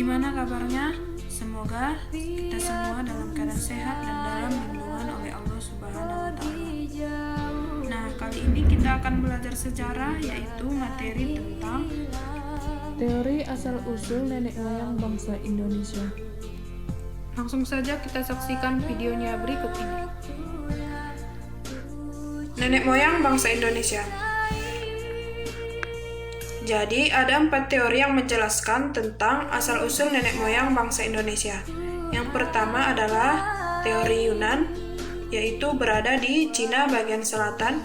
Gimana kabarnya? Semoga kita semua dalam keadaan sehat dan dalam lindungan oleh Allah Subhanahu wa Ta'ala. Nah, kali ini kita akan belajar sejarah, yaitu materi tentang teori asal-usul nenek moyang bangsa Indonesia. Langsung saja kita saksikan videonya berikut ini. Nenek moyang bangsa Indonesia. Jadi, ada 4 teori yang menjelaskan tentang asal-usul nenek moyang bangsa Indonesia. Yang pertama adalah teori Yunan, yaitu berada di Cina bagian selatan.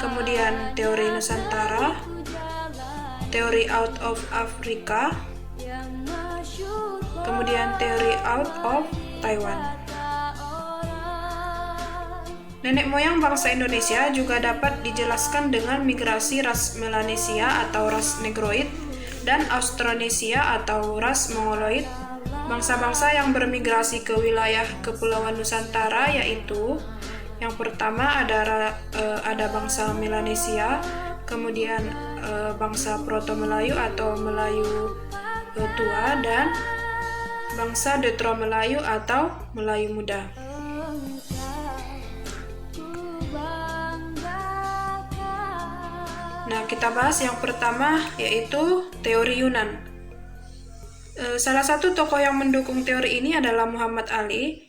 Kemudian teori Nusantara, teori out of Africa, kemudian teori out of Taiwan. Nenek moyang bangsa Indonesia juga dapat dijelaskan dengan migrasi ras Melanesia atau ras Negroid dan Austronesia atau ras Mongoloid. Bangsa-bangsa yang bermigrasi ke wilayah Kepulauan Nusantara yaitu yang pertama ada bangsa Melanesia, kemudian bangsa Proto-Melayu atau Melayu tua, dan bangsa Deutero-Melayu atau Melayu muda. Nah, kita bahas yang pertama yaitu teori Yunan. Salah satu tokoh yang mendukung teori ini adalah Muhammad Ali,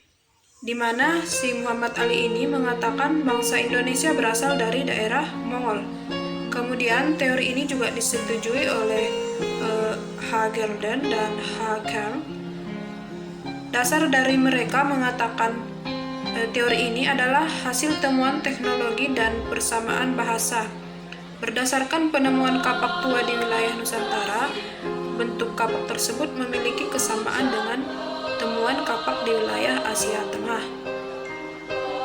di mana si Muhammad Ali ini mengatakan bangsa Indonesia berasal dari daerah Mongol. Kemudian teori ini juga disetujui oleh Hagelden dan Hakel. Dasar dari mereka mengatakan teori ini adalah hasil temuan teknologi dan persamaan bahasa. Berdasarkan penemuan kapak tua di wilayah Nusantara, bentuk kapak tersebut memiliki kesamaan dengan temuan kapak di wilayah Asia Tengah.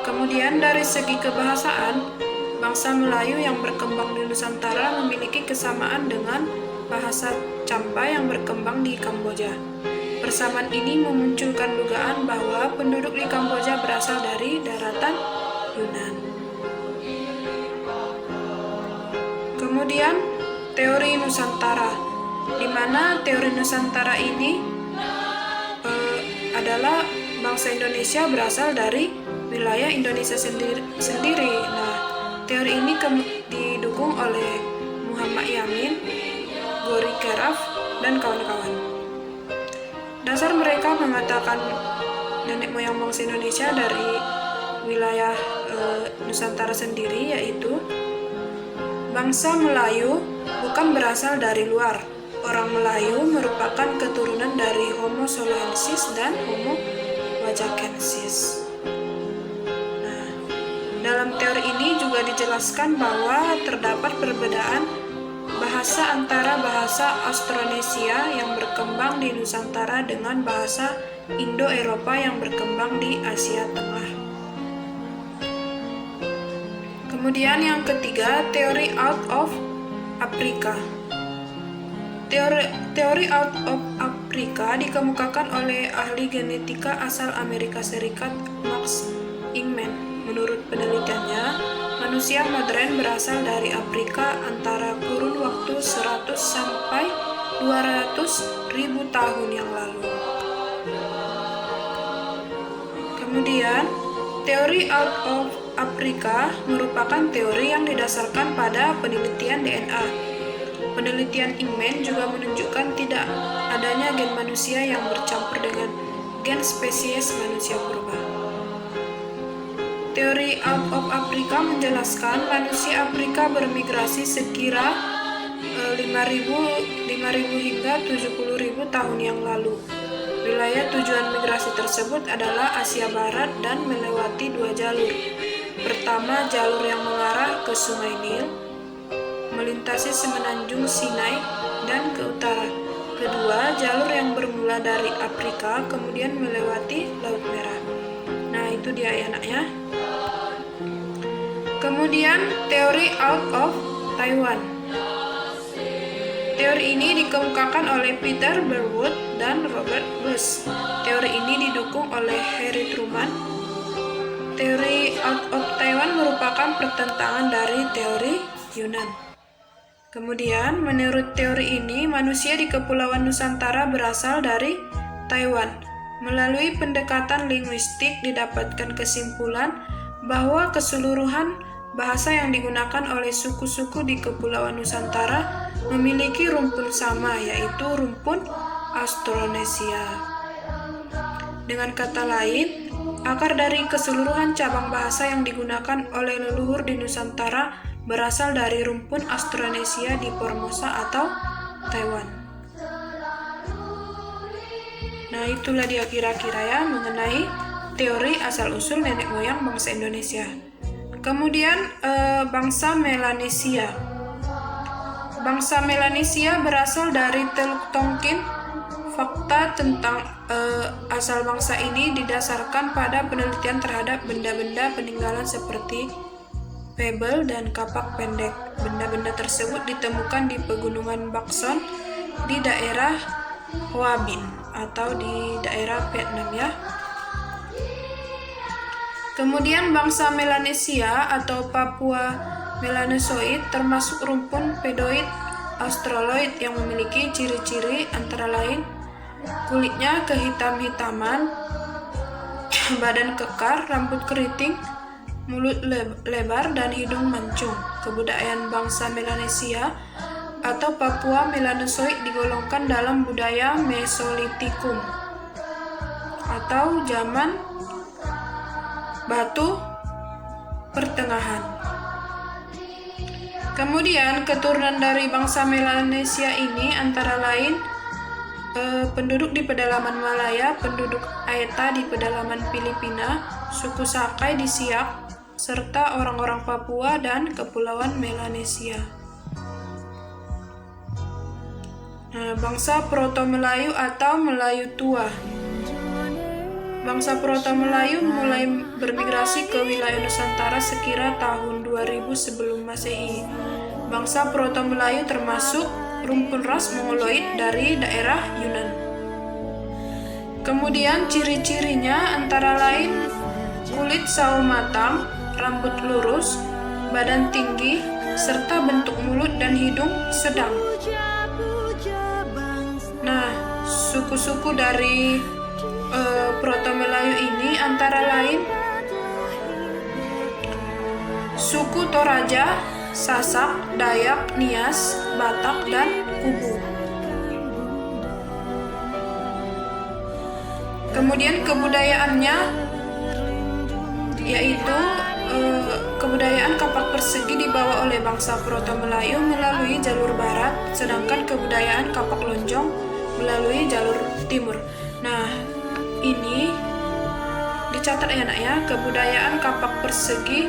Kemudian dari segi kebahasaan, bangsa Melayu yang berkembang di Nusantara memiliki kesamaan dengan bahasa Champa yang berkembang di Kamboja. Persamaan ini memunculkan dugaan bahwa penduduk di Kamboja berasal dari daratan Yunan. Kemudian teori Nusantara, di mana teori Nusantara ini adalah bangsa Indonesia berasal dari wilayah Indonesia sendiri. Nah, teori ini didukung oleh Muhammad Yamin, Gori Keraf, dan kawan-kawan. Dasar mereka mengatakan nenek moyang bangsa Indonesia dari wilayah Nusantara sendiri, yaitu bangsa Melayu bukan berasal dari luar. Orang Melayu merupakan keturunan dari Homo soloensis dan Homo wajakensis. Nah, dalam teori ini juga dijelaskan bahwa terdapat perbedaan bahasa antara bahasa Austronesia yang berkembang di Nusantara dengan bahasa Indo-Eropa yang berkembang di Asia Tengah. Kemudian yang ketiga, teori out of Africa. Teori out of Africa dikemukakan oleh ahli genetika asal Amerika Serikat Max Ingman. Menurut penelitiannya, manusia modern berasal dari Afrika antara kurun waktu 100 sampai 200 ribu tahun yang lalu. Kemudian, teori out of Afrika merupakan teori yang didasarkan pada penelitian DNA. Penelitian Ingman juga menunjukkan tidak adanya gen manusia yang bercampur dengan gen spesies manusia purba. Teori out of Africa menjelaskan manusia Afrika bermigrasi sekira 5.000 hingga 70.000 tahun yang lalu. Wilayah tujuan migrasi tersebut adalah Asia Barat dan melewati 2 jalur. Pertama, jalur yang mengarah ke Sungai Nil, melintasi semenanjung Sinai dan ke utara. Kedua, jalur yang bermula dari Afrika, kemudian melewati Laut Merah. Nah, itu dia ya anaknya. Kemudian, teori out of Taiwan. Teori ini dikemukakan oleh Peter Berwood dan Robert Bush. Teori ini didukung oleh Harry Truman. Teori out of Taiwan merupakan pertentangan dari teori Yunan. Kemudian, menurut teori ini, manusia di Kepulauan Nusantara berasal dari Taiwan. Melalui pendekatan linguistik didapatkan kesimpulan bahwa keseluruhan bahasa yang digunakan oleh suku-suku di Kepulauan Nusantara memiliki rumpun sama, yaitu rumpun Austronesia. Dengan kata lain, akar dari keseluruhan cabang bahasa yang digunakan oleh leluhur di Nusantara berasal dari rumpun Austronesia di Formosa atau Taiwan. Nah, itulah dia kira-kira ya mengenai teori asal-usul nenek moyang bangsa Indonesia. Kemudian bangsa Melanesia. Bangsa Melanesia berasal dari Teluk Tonkin. Fakta tentang asal bangsa ini didasarkan pada penelitian terhadap benda-benda peninggalan seperti pebble dan kapak pendek. Benda-benda tersebut ditemukan di pegunungan Bakson di daerah Hoa Binh atau di daerah Vietnam ya. Kemudian bangsa Melanesia atau Papua Melanozoid termasuk rumpun pedoid australoid yang memiliki ciri-ciri antara lain kulitnya kehitam-hitaman, badan kekar, rambut keriting, mulut lebar, dan hidung mancung. Kebudayaan bangsa Melanesia atau Papua Melanozoid digolongkan dalam budaya Mesolitikum atau zaman batu pertengahan. Kemudian keturunan dari bangsa Melanesia ini antara lain penduduk di pedalaman Malaya, penduduk Aeta di pedalaman Filipina, suku Sakai di Siak, serta orang-orang Papua dan Kepulauan Melanesia. Nah, bangsa Proto-Melayu atau Melayu Tua. Bangsa Proto-Melayu mulai bermigrasi ke wilayah Nusantara sekira tahun 2000 sebelum Masehi. Bangsa Proto-Melayu termasuk rumpun ras Mongoloid dari daerah Yunan. Kemudian ciri-cirinya antara lain kulit sawo matang, rambut lurus, badan tinggi, serta bentuk mulut dan hidung sedang. Nah, suku-suku dari Proto-Melayu ini antara lain suku Toraja, Sasak, Dayak, Nias, Batak, dan Kubu. Kemudian kebudayaannya yaitu kebudayaan kapak persegi dibawa oleh bangsa Proto-Melayu melalui jalur barat, sedangkan kebudayaan kapak lonjong melalui jalur timur. Nah, ini dicatat ya nak ya, kebudayaan kapak persegi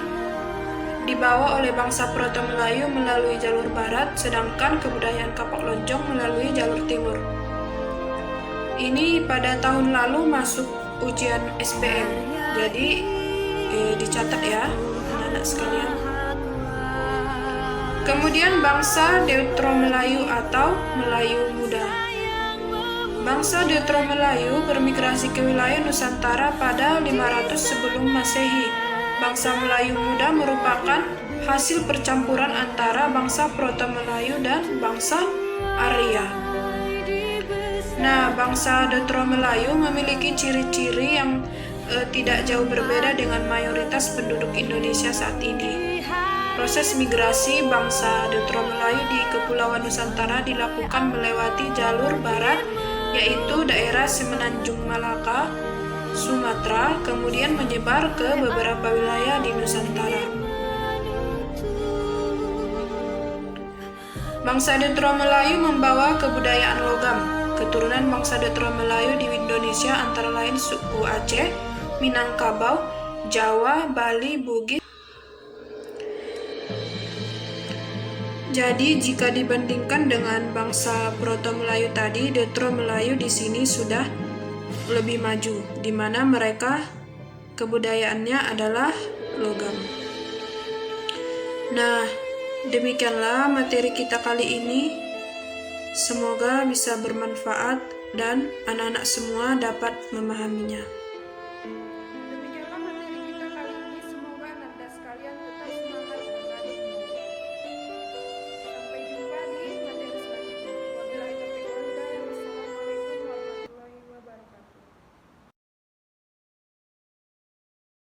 dibawa oleh bangsa Proto-Melayu melalui jalur barat, sedangkan kebudayaan kapak lonjong melalui jalur timur. Ini pada tahun lalu masuk ujian SBM, jadi dicatat ya anak-anak sekalian. Kemudian bangsa Deutero-Melayu atau Melayu Muda. Bangsa Deutero-Melayu bermigrasi ke wilayah Nusantara pada 500 sebelum Masehi. Bangsa Melayu Muda merupakan hasil percampuran antara bangsa Proto-Melayu dan bangsa Arya. Nah, bangsa Deutero-Melayu memiliki ciri-ciri yang tidak jauh berbeda dengan mayoritas penduduk Indonesia saat ini. Proses migrasi bangsa Deutero-Melayu di Kepulauan Nusantara dilakukan melewati jalur barat, yaitu daerah Semenanjung Malaka, Sumatera, kemudian menyebar ke beberapa wilayah di Nusantara. Bangsa Deutero-Melayu membawa kebudayaan logam. Keturunan bangsa Deutero-Melayu di Indonesia antara lain suku Aceh, Minangkabau, Jawa, Bali, Bugis. Jadi jika dibandingkan dengan bangsa Proto-Melayu tadi, Deutero-Melayu di sini sudah lebih maju, di mana mereka kebudayaannya adalah logam. Nah, demikianlah materi kita kali ini. Semoga bisa bermanfaat dan anak-anak semua dapat memahaminya.